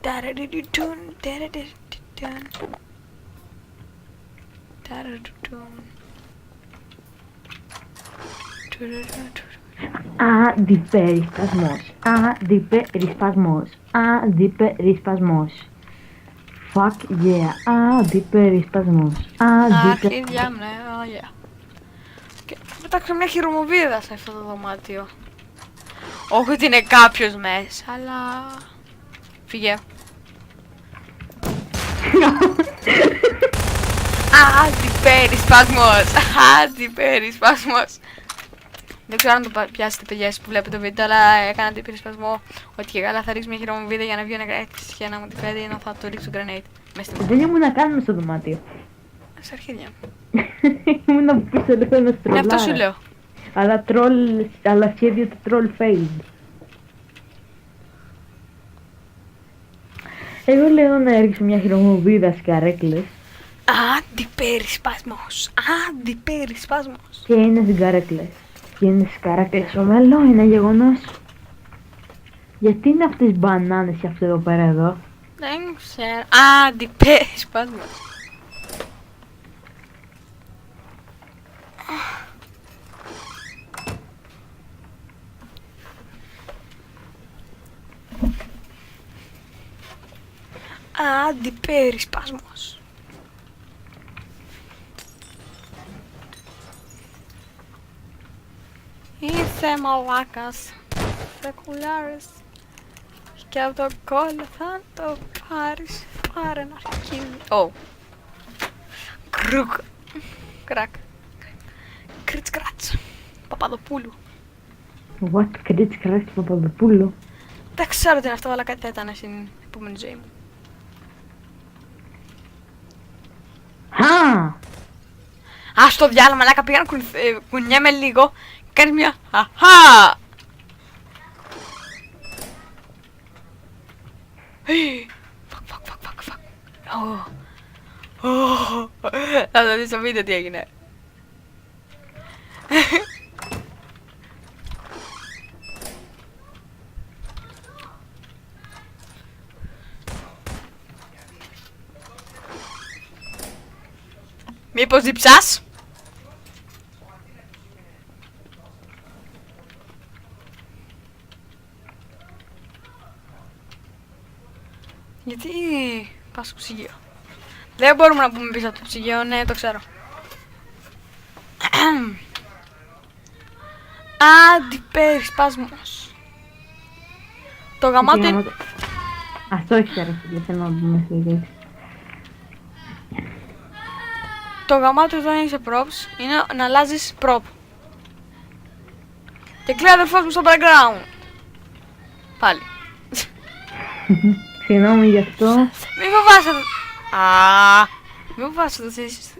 Ταραριτουν, ταραριτun. Ταραριτun. Αντιπερισπασμός. Αντιπερισπασμός. Αντιπερισπασμός. Fuck yeah. Αντιπερισπασμός. Αρχίδια μου, ναι, oh yeah. Και θα πετάξω μια χειρομοβίδα σε αυτό το δωμάτιο. Όχι ότι είναι κάποιος μέσα, αλλά... Φύγε. Αντιπερισπασμός. Αντιπερισπασμός. Δεν ξέρω αν το πιάσετε, παιδιά, εσείς που βλέπετε το βίντεο, αλλά έκανα αντιπερισπασμό. Ότι και καλά θα ρίξω μια χειρομοβίδα για να βγει ένα grenade και να μου τη φέρει, ενώ θα το ρίξω grenade. Δεν ήμουν να κάνουμε στο δωμάτιο. Στα αρχίδια μου. Ήμουν από πίσω λίγο ένας τρολάρα. Αυτό σου λέω. Αλλά σχέδιο του troll failed. Εγώ λέω να έριξω μια χειρομοβίδα στις καρέκλες. Αντιπερισπασμός. Αντιπερισπασμός. Και είναι στις καρέκλες. Και είναι στις καρέκλες. Ο μελό είναι γεγονός. Γιατί είναι αυτές οι μπανάνες και αυτό εδώ πέρα εδώ. Δεν ξέρω. Αντιπερισπασμός. Αντιπερισπασμός. Είσαι μαλάκας. Σεκουλάρης. Και από το κόλλο θα το πάρεις. Πάρε ένα αρχίδι. Ω. Κρουκ. Κρακ. Κριτς κρατς. Παπαδοπούλου. What, κρίτς κράτης Παπαδοπούλου. Δεν ξέρω τι είναι αυτό, αλλά κάτι θα ήταν στην επόμενη ζωή μου. Χα! Ας το διάλογο, μαλάκα, πήγα να κουνιέμαι λίγο. Κάνει μια αχα! Φακ. Θα το δεις στο βίντεο τι έγινε. Μήπως διψάς? Γιατί πας στο ψυγείο? Δεν μπορούμε να πούμε πίσω από το ψυγείο, ναι, το ξέρω. Αντιπερισπασμός. Το γαμάτο είναι... Αυτό έχεις αρέσει, θέλω να δούμε στη λέξη. Το γαμάτο όταν είσαι props είναι να αλλάζεις prop. Και κλαίει αδερφός μου στο background. Πάλι. Συγγνώμη γι' αυτό. Μη φοβάσαι το... Μη φοβάσαι το θες...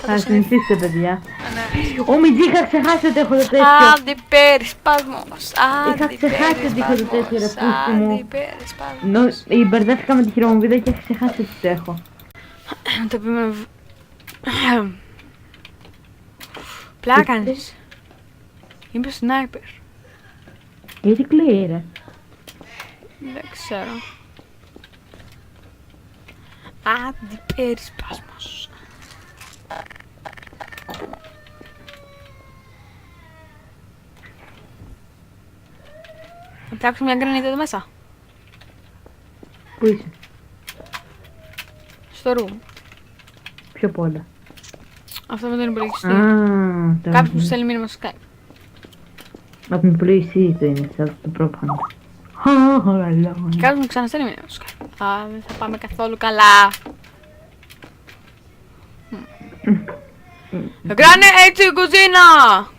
Θα συνηθίσετε, παιδιά. Ναι. Ω Μιτζή, είχα ξεχάσει ότι έχω το τέτοιο. Αντιπερισπασμός. Είχα ξεχάσει ότι είχα το τέτοιο, ρε πούστη μου. Αντιπερισπασμός. Μπερδεύτηκα με τη χειρομοβίδα και είχα ξεχάσει ότι το έχω. Το επόμενο... Πλάκα κάνεις. Είμαι σνάιπερ. Γιατί κλαίει, ρε. Δεν ξέρω. Αντιπερισπασμός. Θα ψάξω μια γκρανίτα εδώ μέσα. Πού είσαι? Στο room. Πιο απ' όλα. Αυτό με τον υπολογιστή. Τώρα Κάποιος μου στέλνει μήνυμα στο Skype. Από την υπολογιστή το είναι, σαν το πρόπχανο. Κάποιος μου ξαναστέλνει μήνυμα στο Skype. Δεν θα πάμε καθόλου καλά. Κάνε έτσι η κουζίνα!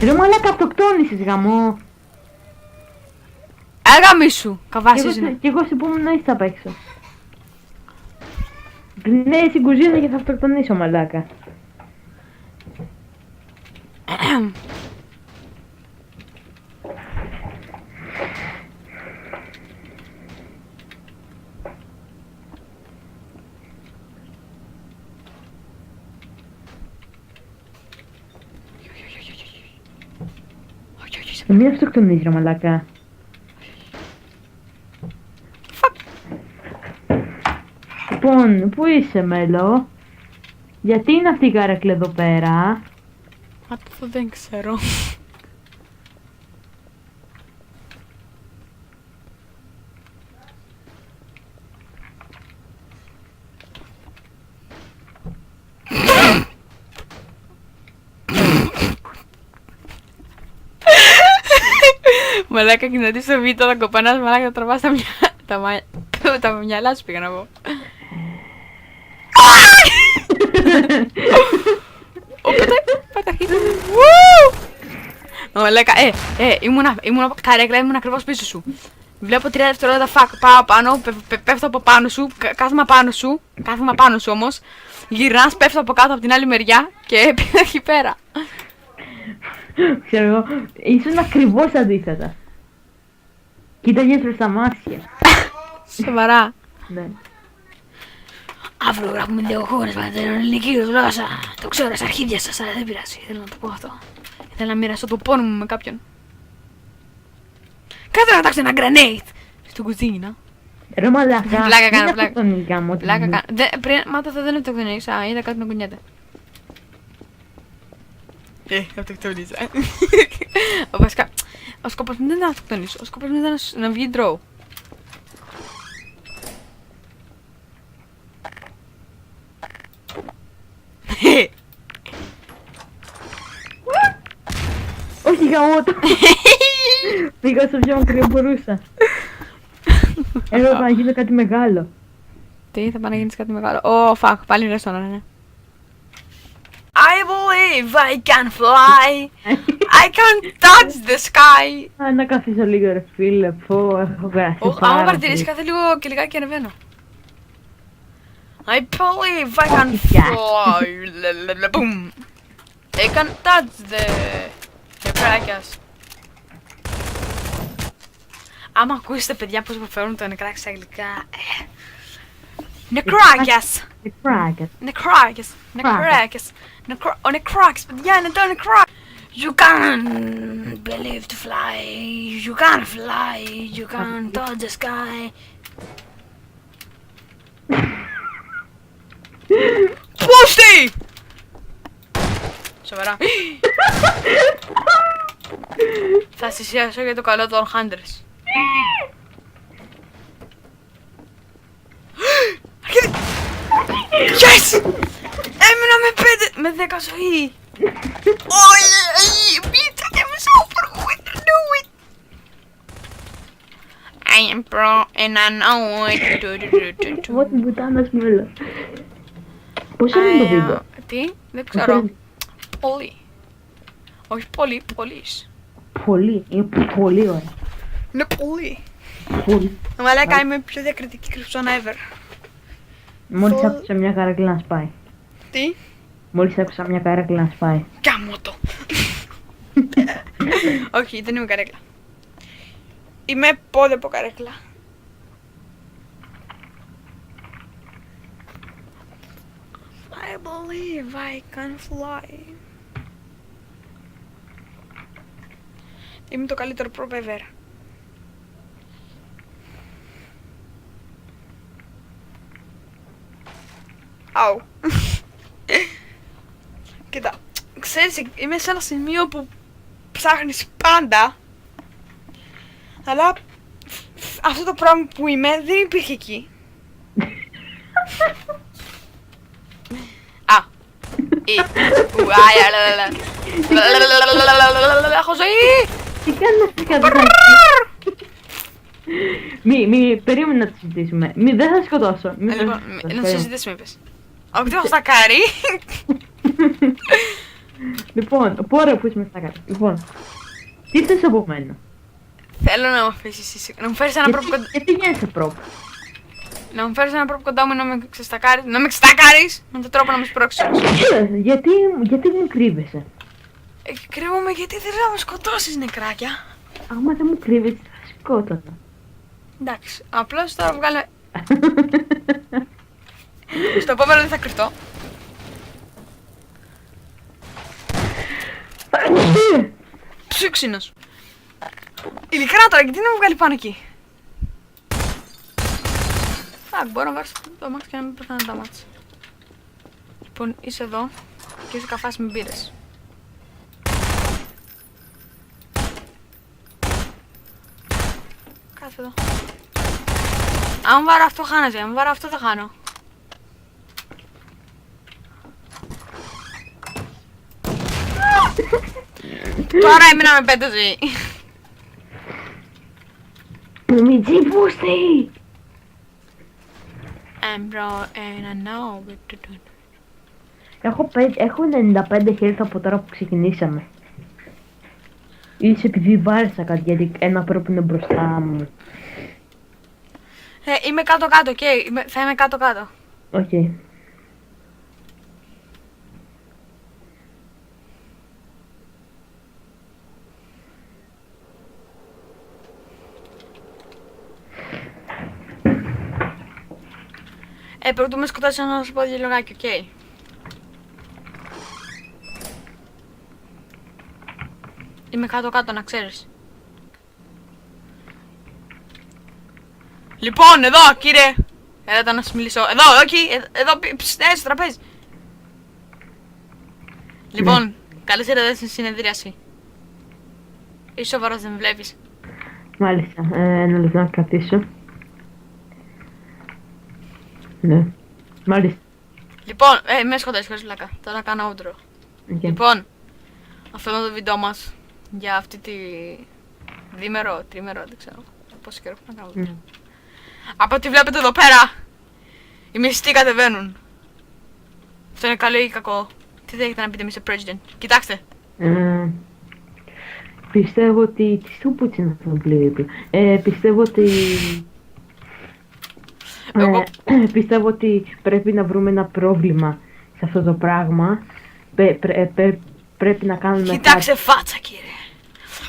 Ρε μαλάκα, αυτοκτόνησες γαμό. Έγαμι σου, καβάσεις είναι. Κι εγώ σε επόμενο είσαι απ' έξω. Ναι, στην κουζίνα και θα αυτοκτονήσω μαλάκα. Μην αυτοκτονείς ρε μαλάκα. Λοιπόν, πού είσαι Μέλο? Γιατί είναι αυτή η καρέκλα εδώ πέρα? Αυτό δεν ξέρω. Μαλάκα, και να δεις το βίντεο, θα κοπανάς μαλάκα, θα τραβάς τα μυαλά σου, πήγα να πω. Παταχύτω. Μαλάκα, ήμουν καρέκλα, ήμουν ακριβώς πίσω σου. Βλέπω 3 δευτερόλεπτα, πάω πάνω, πέφτω από πάνω σου, κάθομαι πάνω σου όμως. Γυρνάς, πέφτω από κάτω από την άλλη μεριά και πήγα εκεί πέρα. Ξέρω εγώ, ήσουν ακριβώς αντίθετα. Κοίταγες προς τα μάτια. Σοβαρά. Ναι. Αύριο γράφουμε λίγο χώρες με την ελληνική γλώσσα. Το ξέρω στα αρχίδια σας, αλλά δεν πειράζει. Θέλω να το πω αυτό. Ήθελα να μοιραστώ το πόνο μου με κάποιον. Κάτω να πετάξω ένα grenade στην κουζίνα. Ρε μαλάκα, Πλάκα κάνω, είναι πλάκα. αυτοκτονικά μου. Πλάκα κάνω. Μα το δεν αυτοκτονείς. Α, είδα κάτι να κουνιέται. Αυτοκτονείς. Βασικά, ο σκοπός μου δεν ήταν να αυτοκτονήσω. Ο σκοπός μου ήταν να βγει draw. Όχι γαμώτο. Πήγα στο πιο μακριά που μπορούσα. Έπρεπε να γίνει κάτι μεγάλο. Τι, θα πάει να γίνεις κάτι μεγάλο. Ω, fuck, πάλι ρεστόρα, ναι. I believe I can fly. I can touch the sky. Να καθίσω λίγο ρε φίλε, πω, έχω περάσει Άμα πάρα παρατηρήσεις, πολύ. κάθε λίγο και λιγάκι ανεβαίνω. I believe I can Όχι, fly. Boom. I can touch the νεκράκιας. Άμα ακούσετε παιδιά πώς προφέρουν το νεκράκι στα αγγλικά. Νεκράκιας. Νεκράκιας. Νεκράκιας. Νεκράκιας. Ο νεκράκιας, παιδιά, είναι το νεκράκιας. You can't believe to fly. You can't fly. You can't touch the sky. Πούστη! Σοβαρά. Θα θυσιάσω για το καλό των Hunters. Yes! Έμεινα με 10 ζωή. Όχι, πίτσα και I'm so pro and I know it. I am pro and I know it. Εγώ την πουτάνα Μέλο. Πώς είναι το βίντεο? Τι, δεν ξέρω. Πολύ. Όχι πολύ, πολύς. Πολύ, είναι πολύ ωραία. Είναι πολύ. Πολύ. Μαλάκα, είμαι η πιο διακριτική κρυψώνα ever. Μόλις άκουσα μια καρέκλα να σπάει. Τι? Μόλις άκουσα μια καρέκλα να σπάει. Κάμω το. Όχι, δεν είμαι καρέκλα. Είμαι πόδι από καρέκλα. I believe I can fly. Είμαι το καλύτερο prop ever. Αου. Κοίτα, ξέρεις, είμαι σε ένα σημείο που ψάχνεις πάντα, αλλά αυτό το πράγμα που είμαι δεν υπήρχε εκεί. Α, έχω ζωή! Τι κάνεις κατά. Περίμενε να το συζητήσουμε. Δεν θα σε σκοτώσω. Λοιπόν, να το συζητήσουμε είπες. Όχι, δεν έχω στακάρει. Λοιπόν, πόρα που είσαι με στα κάτω. Λοιπόν, τι θες από μένα? Θέλω να μου αφήσεις εσύ. Να μου φέρεις ένα πρόπ κοντά. Γιατί γίνεσαι πρόπ? Να μου φέρεις ένα πρόπ κοντά μου να με ξεστακάρεις. Να με ξεστακάρεις! Με τον τρόπο να με σπρώξεις. Γιατί μου κρύβεσαι? Κρύβομαι γιατί θέλω να με σκοτώσεις, νεκράκια. Άμα δεν μου κρύβεσαι θα σκότωνα. Εντάξει, απλώς τώρα βγάλε. Στο επόμενο δεν θα κρυφτώ. Ψήξινος. Ειλικρινά τώρα, γιατί να μου βγάλει πάνω εκεί? Εντάξει, μπορώ να βάρω το αμάξι και να μην πεθάνε τα μάτια. Λοιπόν, είσαι εδώ και είσαι καφάς με μπύρες. Κάτσε εδώ. Αν βάρω αυτό χάνεσαι, αν βάρω αυτό θα χάνω. Τώρα έμεινα με 5 ζωή. Μην τσιμπούστη! Bro, and I know what to do. Έχω 95 χέρια από τώρα που ξεκινήσαμε. Ίσως επειδή βάρισα κάτι, γιατί ένα πρέπει είναι μπροστά μου. Είμαι κάτω-κάτω, θα είμαι κάτω-κάτω. Οκ. Πρωτού με σκοτώσεις να σου πω δύο λογάκι, οκ. Είμαι κάτω-κάτω, να ξέρεις. Λοιπόν, εδώ, κύριε. Έλατε να σας μιλήσω. Εδώ, όχι, εδώ, στο τραπέζι. Λοιπόν, καλώς ήρθατε στην συνεδρίαση. Είσαι σοβαρός, δεν με βλέπεις. Μάλιστα, ένα λεπτό να κρατήσω. Ναι, μάλιστα. Λοιπόν, με σκοτώσεις, χωρίς πλάκα. Τώρα κάνω outro. Okay. Λοιπόν, αυτό είναι το βίντεο μας για αυτή τη διήμερο, τρίμερο, δεν ξέρω πόσο καιρό έχουμε να κάνουμε. Από ό,τι βλέπετε εδώ πέρα, οι μισθοί κατεβαίνουν. Αυτό είναι καλό ή κακό? Τι θα έχετε να πείτε, Mr. President? Κοιτάξτε. Πιστεύω ότι... Τι στο πούτσι είναι αυτό το πλήρη. Πιστεύω ότι... πιστεύω ότι πρέπει να βρούμε ένα πρόβλημα σε αυτό το πράγμα. Πρέπει να κάνουμε... Κοιτάξτε φάτσα, κύριε.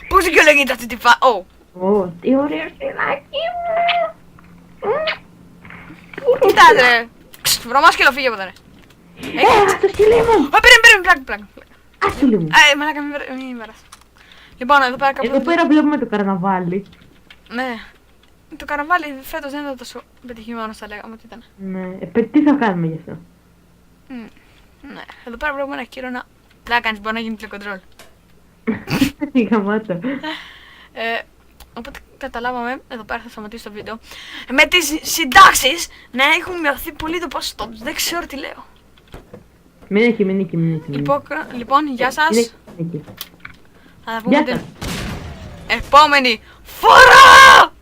Πώς δικαιολογείται αυτή τη φάτσα? Ω, τι ωραίο σκυλάκι μου. Κοιτάξτε. Βρωμάσκελο, φύγε από εδώ. Το σκυλί μου. Περίμενε, πλάκα. Ας το λίγο. Μαλάκα, μην βαράς. Λοιπόν, εδώ πέρα κάπου... Εδώ πέρα βλέπουμε το καρναβάλι. Ναι. Το καρναβάλι φέτος δεν ήταν τόσο πετυχημένο, θα λέγαμε ότι ήταν. Ναι, τι θα κάνουμε γι' αυτό? Ναι, εδώ πέρα βλέπουμε ένα κύριο να κάνεις, μπορεί να γίνει τηλεκοντρόλ. Γαμάτο. Οπότε καταλάβαμε, εδώ πέρα θα σταματήσω το βίντεο. Με τις συντάξεις να έχουν μειωθεί πολύ το ποσοστό τους, δεν ξέρω τι λέω. Μην εκεί. Λοιπόν, γεια σας. Θα τα πούμε Γεια την σας. επόμενη φορά!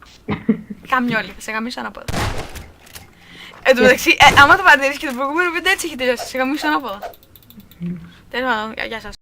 Καμιόλι, θα σε γαμίσω ανάποδα. Εν τω μεταξύ, άμα το παρατηρήσεις και το προηγούμενο βίντεο έτσι έχει τελειώσει, σε γαμίσω ανάποδα. Τέλος πάντων, γεια σας.